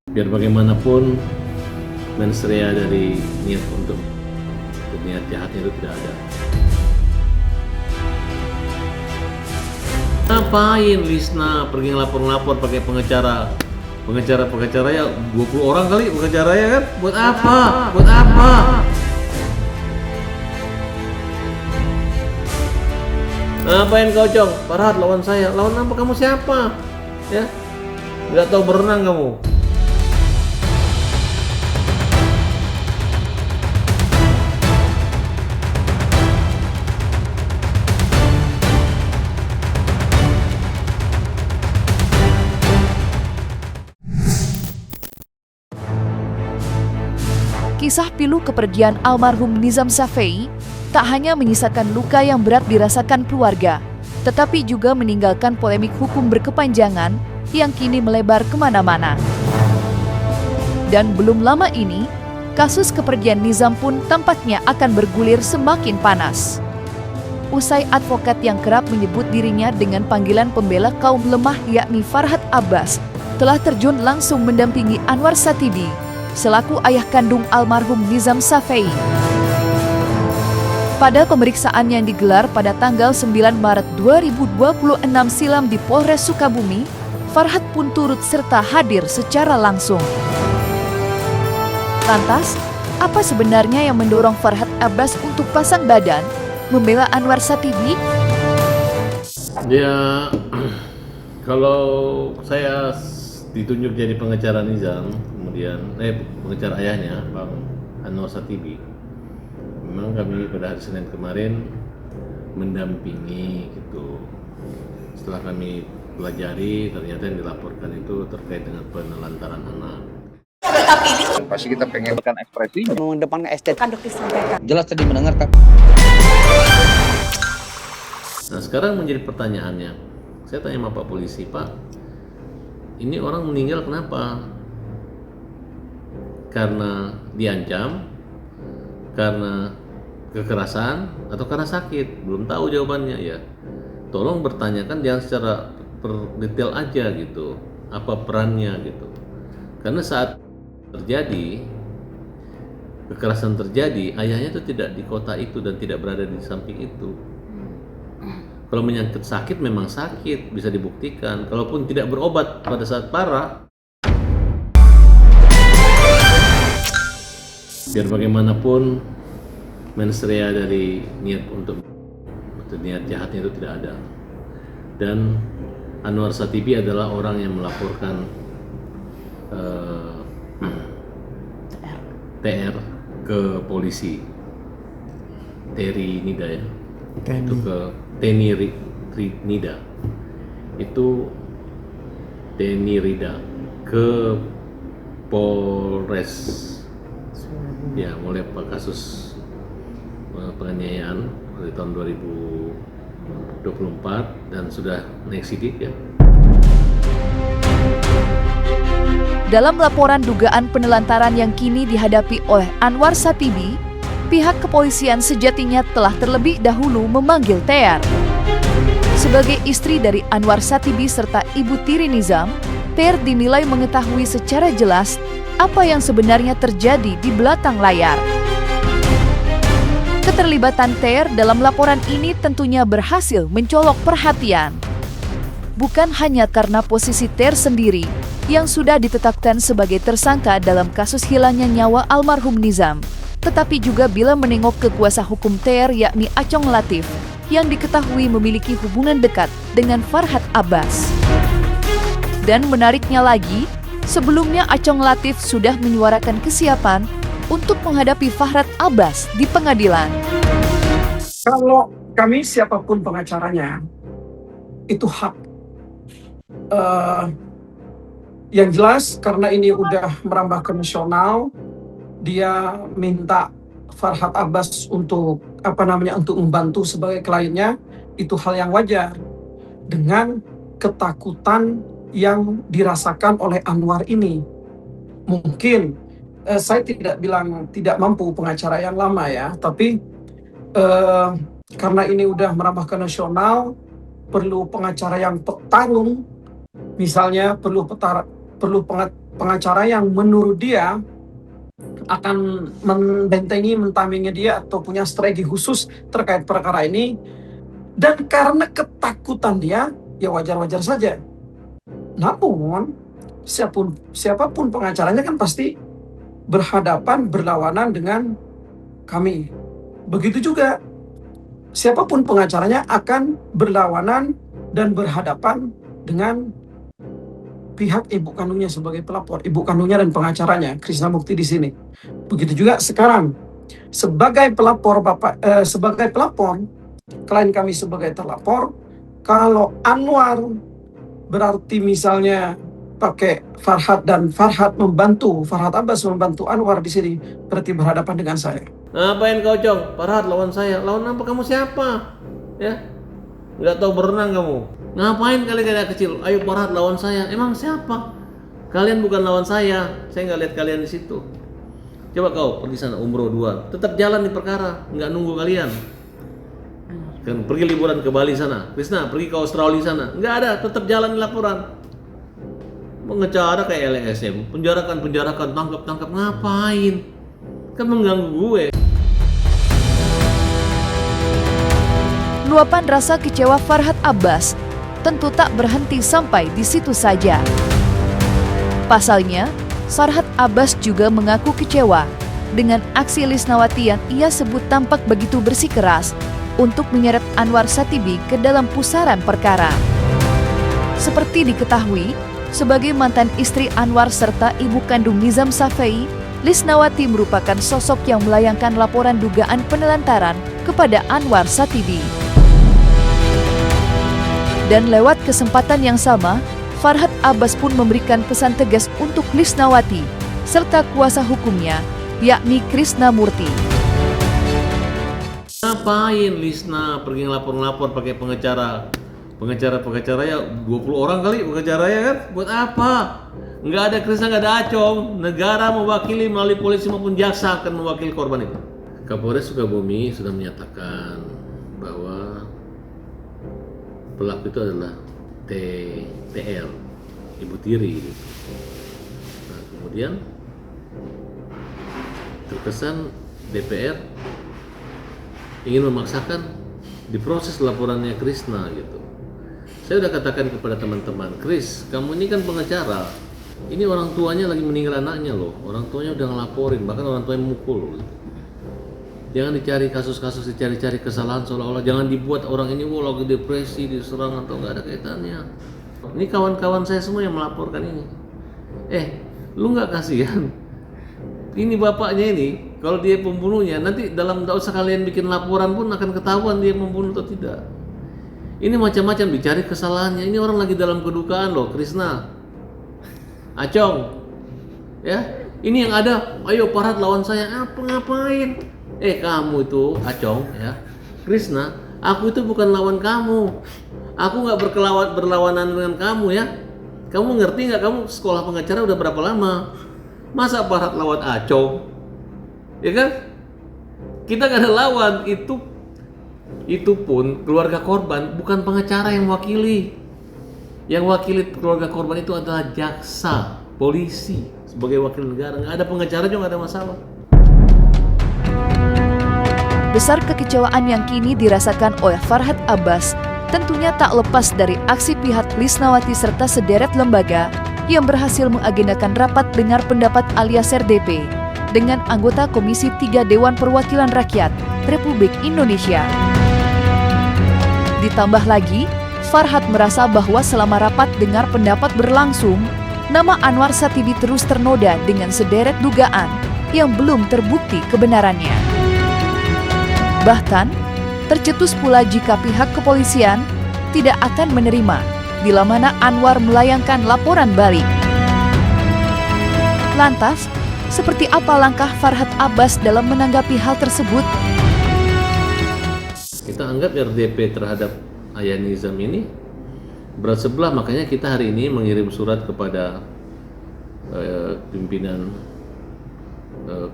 Biar bagaimanapun mensrea dari niat untuk niat jahatnya itu tidak ada. Ngapain Lisna pergi ngelapor-ngelapor pakai pengacara ya 20 orang kali pengacara ya kan? Buat apa? Buat apa? Ngapain kau Cong? Farhat lawan saya. Lawan apa kamu siapa? Ya? Nggak tahu berenang kamu. Kisah pilu kepergian almarhum Nizam Shafei tak hanya menyisakan luka yang berat dirasakan keluarga, tetapi juga meninggalkan polemik hukum berkepanjangan yang kini melebar kemana-mana. Dan belum lama ini, kasus kepergian Nizam pun tampaknya akan bergulir semakin panas. Usai advokat yang kerap menyebut dirinya dengan panggilan pembela kaum lemah yakni Farhat Abbas telah terjun langsung mendampingi Anwar Satibi selaku ayah kandung almarhum Nizam Shafei. Pada pemeriksaan yang digelar pada tanggal 9 Maret 2026 silam di Polres Sukabumi, Farhat pun turut serta hadir secara langsung. Lantas, apa sebenarnya yang mendorong Farhat Abbas untuk pasang badan membela Anwar Satibi? Ya, kalau saya ditunjuk jadi pengacara Nizam, kemudian pengacara ayahnya, Bang Anwar Satibi, memang kami pada hari Senin kemarin mendampingi gitu. Setelah kami pelajari, ternyata yang dilaporkan itu terkait dengan penelantaran anak. Pasti kita pengen kan ekspresinya mengedepankan estetika disampaikan. Jelas tadi mendengarkan. Nah sekarang menjadi pertanyaannya, saya tanya sama Pak Polisi, Pak, ini orang meninggal kenapa? Karena diancam, karena kekerasan, atau karena sakit? Belum tahu jawabannya ya. Tolong bertanyakan jangan secara detail aja gitu, apa perannya gitu. Karena saat terjadi kekerasan terjadi, ayahnya itu tidak di kota itu dan tidak berada di samping itu. Kalau menyangkut sakit memang sakit, bisa dibuktikan. Kalaupun tidak berobat pada saat parah, biar bagaimanapun mensrea dari niat untuk niat jahatnya itu tidak ada. Dan Anwar Satibi adalah orang yang melaporkan TR ke polisi, Teri Nida ya, itu ke Teni Nida, itu Teni Rida ke Polres ya mulai kasus penganiayaan dari tahun 2024 dan sudah naik sidik ya. Dalam laporan dugaan penelantaran yang kini dihadapi oleh Anwar Satibi, pihak kepolisian sejatinya telah terlebih dahulu memanggil TR. Sebagai istri dari Anwar Satibi serta ibu tiri Nizam, TR dinilai mengetahui secara jelas apa yang sebenarnya terjadi di belakang layar. Keterlibatan TR dalam laporan ini tentunya berhasil mencolok perhatian. Bukan hanya karena posisi TR sendiri yang sudah ditetapkan sebagai tersangka dalam kasus hilangnya nyawa almarhum Nizam, tetapi juga bila menengok ke kuasa hukum TR yakni Acong Latif yang diketahui memiliki hubungan dekat dengan Farhat Abbas. Dan menariknya lagi, sebelumnya Acong Latif sudah menyuarakan kesiapan untuk menghadapi Farhat Abbas di pengadilan. Kalau kami siapapun pengacaranya, itu hak. Yang jelas karena ini udah merambah ke nasional, dia minta Farhat Abbas untuk untuk membantu sebagai kliennya, itu hal yang wajar dengan ketakutan yang dirasakan oleh Anwar ini. Mungkin saya tidak bilang tidak mampu pengacara yang lama ya, tapi karena ini udah merambah ke nasional, perlu pengacara yang petarung, misalnya perlu pengacara yang menurut dia akan membentengi, mentamingi dia atau punya strategi khusus terkait perkara ini. Dan karena ketakutan dia, ya wajar-wajar saja. Namun, siapapun pengacaranya kan pasti berlawanan dengan kami. Begitu juga, siapapun pengacaranya akan berlawanan dan berhadapan dengan pihak ibu kandungnya sebagai pelapor, ibu kandungnya dan pengacaranya, Krishna Mukti di sini. Begitu juga sekarang, sebagai pelapor klien kami sebagai terlapor, kalau Anwar berarti misalnya pakai Farhad dan Farhad Abbas membantu Anwar di sini, berarti berhadapan dengan saya. Ngapain kau, Cong? Farhad lawan saya. Lawan apa? Kamu siapa? Ya, nggak tahu berenang kamu. Ngapain kalian kecil? Ayo Farhad lawan saya. Emang siapa? Kalian bukan lawan saya. Saya nggak lihat kalian di situ. Coba kau pergi sana umroh 2. Tetap jalan di perkara, nggak nunggu kalian. Kan pergi liburan ke Bali sana. Krishna pergi ke Australia sana. Nggak ada, tetap jalan di laporan. Pengacara kayak LSM, penjarakan, tangkap, ngapain? Kan mengganggu gue. Luapan rasa kecewa Farhad Abbas tentu tak berhenti sampai di situ saja. Pasalnya, Farhad Abbas juga mengaku kecewa dengan aksi Lisnawati yang ia sebut tampak begitu bersikeras untuk menyeret Anwar Satibi ke dalam pusaran perkara. Seperti diketahui, sebagai mantan istri Anwar serta ibu kandung Nizam Safei, Lisnawati merupakan sosok yang melayangkan laporan dugaan penelantaran kepada Anwar Satibi. Dan lewat kesempatan yang sama, Farhad Abbas pun memberikan pesan tegas untuk Lisnawati serta kuasa hukumnya, yakni Krishna Murti. Ngapain Lisna pergi ngelapor-ngelapor pakai pengacara? Pengacara ya 20 orang kali pengacara ya kan? Buat apa? Nggak ada Krishna, nggak ada Acong. Negara mewakili melalui polisi maupun jaksa akan mewakili korban itu. Kapolres Sukabumi sudah menyatakan bahwa pelaku itu adalah TL, ibu tiri. Gitu. Nah, kemudian terkesan DPR ingin memaksakan diproses laporannya Krishna gitu. Saya udah katakan kepada teman-teman, Kris, kamu ini kan pengacara, ini orang tuanya lagi meninggal anaknya loh, orang tuanya udah ngelaporin, bahkan orang tuanya mukul. Gitu. Jangan dicari kasus-kasus, dicari-cari kesalahan seolah-olah, jangan dibuat orang ini lagi depresi, diserang atau nggak ada kaitannya. Ini kawan-kawan saya semua yang melaporkan ini. Lu nggak kasihan? Ini bapaknya ini, kalau dia pembunuhnya, nanti dalam tak usah kalian bikin laporan pun akan ketahuan dia membunuh atau tidak. Ini macam-macam dicari kesalahannya. Ini orang lagi dalam kedukaan loh, Krishna, Acong, ya. Ini yang ada, ayo Farhad lawan saya, apa ngapain? Kamu itu Acong, ya, Krishna, aku itu bukan lawan kamu. Aku nggak berlawanan dengan kamu ya. Kamu ngerti nggak? Kamu sekolah pengacara udah berapa lama? Masa Farhad lawan Acong? Ya kan? Kita nggak ada lawan. Itu pun keluarga korban bukan pengacara yang mewakili. Yang wakili keluarga korban itu adalah jaksa, polisi sebagai wakil negara. Nggak ada pengacara juga nggak ada masalah. Besar kekecewaan yang kini dirasakan oleh Farhad Abbas tentunya tak lepas dari aksi pihak Lisnawati serta sederet lembaga yang berhasil mengagendakan rapat dengar pendapat alias RDP dengan anggota Komisi 3 Dewan Perwakilan Rakyat Republik Indonesia. Ditambah lagi, Farhad merasa bahwa selama rapat dengar pendapat berlangsung, nama Anwar Satibi terus ternoda dengan sederet dugaan yang belum terbukti kebenarannya. Bahkan, tercetus pula jika pihak kepolisian tidak akan menerima bila mana Anwar melayangkan laporan balik. Lantas, seperti apa langkah Farhad Abbas dalam menanggapi hal tersebut? Kita anggap RDP terhadap Ayah Nizam ini berat sebelah, makanya kita hari ini mengirim surat kepada pimpinan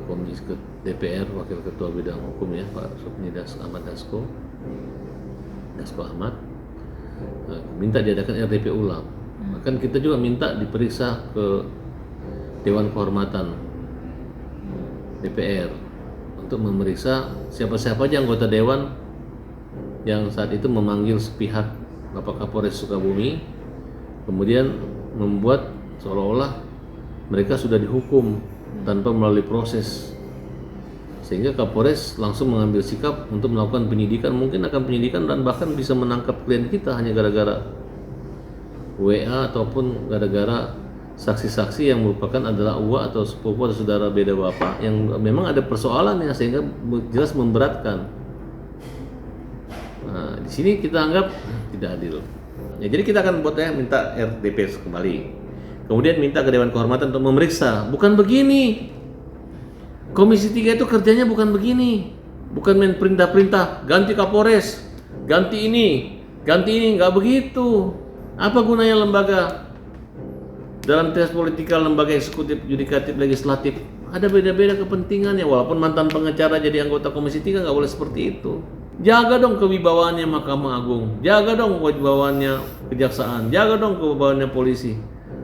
Komisi DPR, Wakil Ketua Bidang Hukum ya, Pak Sukni Ahmad Dasko Ahmad, minta diadakan RDP ulang. Bahkan kita juga minta diperiksa ke Dewan Kehormatan DPR untuk memeriksa siapa-siapa aja anggota dewan yang saat itu memanggil sepihak Bapak Kapolres Sukabumi, kemudian membuat seolah-olah mereka sudah dihukum tanpa melalui proses, sehingga Kapolres langsung mengambil sikap untuk melakukan penyidikan, mungkin akan penyidikan dan bahkan bisa menangkap klien kita hanya gara-gara WA ataupun gara-gara saksi-saksi yang merupakan adalah uwa atau sepupu atau saudara beda bapak yang memang ada persoalannya sehingga jelas memberatkan. Nah, di sini kita anggap tidak adil. Ya, jadi kita akan minta RDP kembali. Kemudian minta ke Dewan Kehormatan untuk memeriksa. Bukan begini. Komisi 3 itu kerjanya bukan begini. Bukan main perintah-perintah, ganti Kapolres, ganti ini, nggak begitu. Apa gunanya lembaga? Dalam tes politikal, lembaga eksekutif, yudikatif, legislatif, ada beda-beda kepentingannya. Walaupun mantan pengacara jadi anggota Komisi 3 nggak boleh seperti itu. Jaga dong kewibawaannya Mahkamah Agung, jaga dong kewibawaannya Kejaksaan, jaga dong kewibawaannya polisi.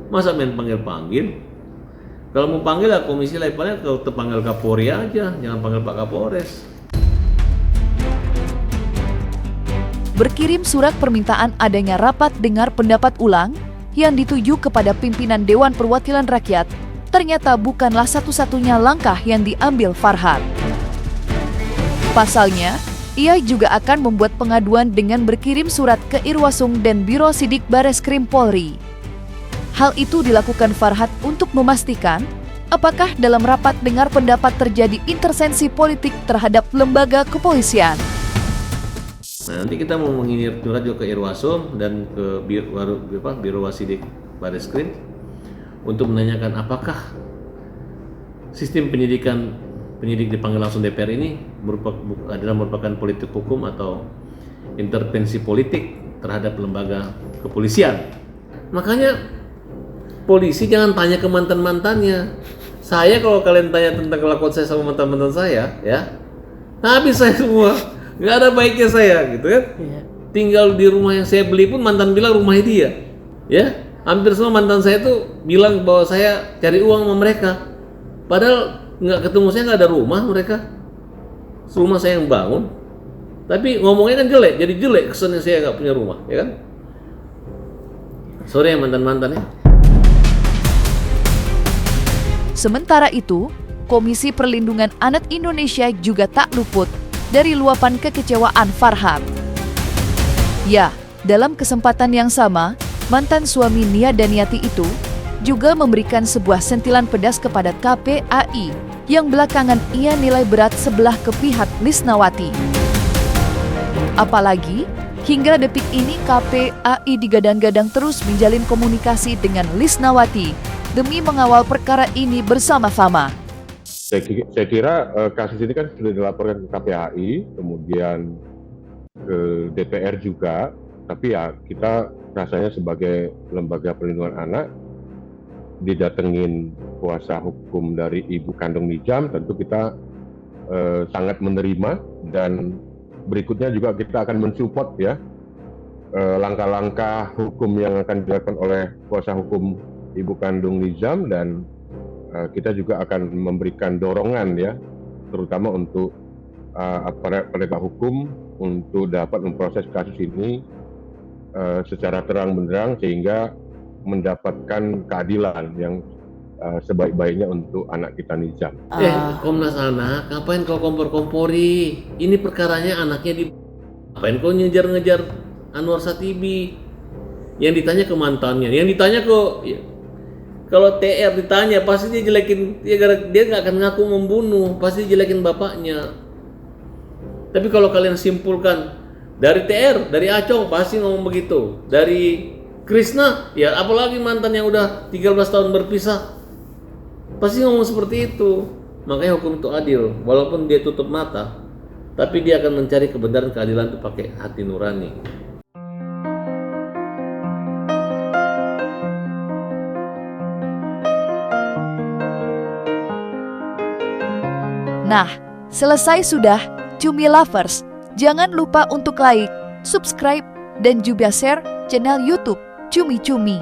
Masa main panggil-panggil? Kalau mau panggil ya komisi levelnya kalau terpanggil Kapolri aja, jangan panggil Pak Kapolres. Berkirim surat permintaan adanya rapat dengar pendapat ulang yang dituju kepada pimpinan Dewan Perwakilan Rakyat ternyata bukanlah satu-satunya langkah yang diambil Farhad. Pasalnya, ia juga akan membuat pengaduan dengan berkirim surat ke Irwasum dan Biro Sidik Bareskrim Polri. Hal itu dilakukan Farhad untuk memastikan apakah dalam rapat dengar pendapat terjadi intervensi politik terhadap lembaga kepolisian. Nah, nanti kita mau mengirim surat juga ke Irwasum dan ke Biro Wasidik Bareskrim untuk menanyakan apakah sistem penyidik dipanggil langsung DPR ini merupakan politik hukum atau intervensi politik terhadap lembaga kepolisian. Makanya polisi jangan tanya ke mantan-mantannya. Saya kalau kalian tanya tentang kelakuan saya sama mantan-mantan saya, ya habis saya semua. Nggak ada baiknya saya gitu kan. Tinggal di rumah yang saya beli pun mantan bilang rumahnya dia. Ya, hampir semua mantan saya tuh bilang bahwa saya cari uang sama mereka. Padahal nggak ketemu saya nggak ada rumah mereka. Rumah saya yang bangun. Tapi ngomongnya kan jelek, jadi jelek kesannya saya nggak punya rumah, ya kan? Sorry ya mantan-mantan ya. Sementara itu, Komisi Perlindungan Anak Indonesia juga tak luput dari luapan kekecewaan Farhad. Ya, dalam kesempatan yang sama, mantan suami Nia Daniati itu juga memberikan sebuah sentilan pedas kepada KPAI yang belakangan ia nilai berat sebelah ke pihak Lisnawati. Apalagi, hingga detik ini KPAI digadang-gadang terus menjalin komunikasi dengan Lisnawati demi mengawal perkara ini bersama-sama. Saya kira kasus ini kan sudah dilaporkan ke KPAI, kemudian ke DPR juga, tapi ya kita rasanya sebagai lembaga perlindungan anak, didatengin kuasa hukum dari ibu kandung Nijam, tentu kita sangat menerima, dan berikutnya juga kita akan mensupport ya langkah-langkah hukum yang akan dilakukan oleh kuasa hukum ibu kandung Nijam, dan kita juga akan memberikan dorongan ya, terutama untuk aparat penegak hukum untuk dapat memproses kasus ini secara terang-benderang sehingga mendapatkan keadilan yang sebaik-baiknya untuk anak kita Nijam. Komnas Anak, ngapain kau kompor-kompori? Ini perkaranya anaknya di... Ngapain kau ngejar-ngejar Anwar Satibi? Yang ditanya ke mantannya, yang ditanya ke... Kalau TR ditanya, pasti dia jelekin, dia nggak akan ngaku membunuh, pasti jelekin bapaknya. Tapi kalau kalian simpulkan, dari TR, dari Acong, pasti ngomong begitu. Dari Krisna, ya apalagi mantan yang udah 13 tahun berpisah, pasti ngomong seperti itu. Makanya hukum itu adil, walaupun dia tutup mata, tapi dia akan mencari kebenaran keadilan itu pakai hati nurani. Nah, selesai sudah, Cumi Lovers. Jangan lupa untuk like, subscribe, dan juga share channel YouTube Cumi Cumi.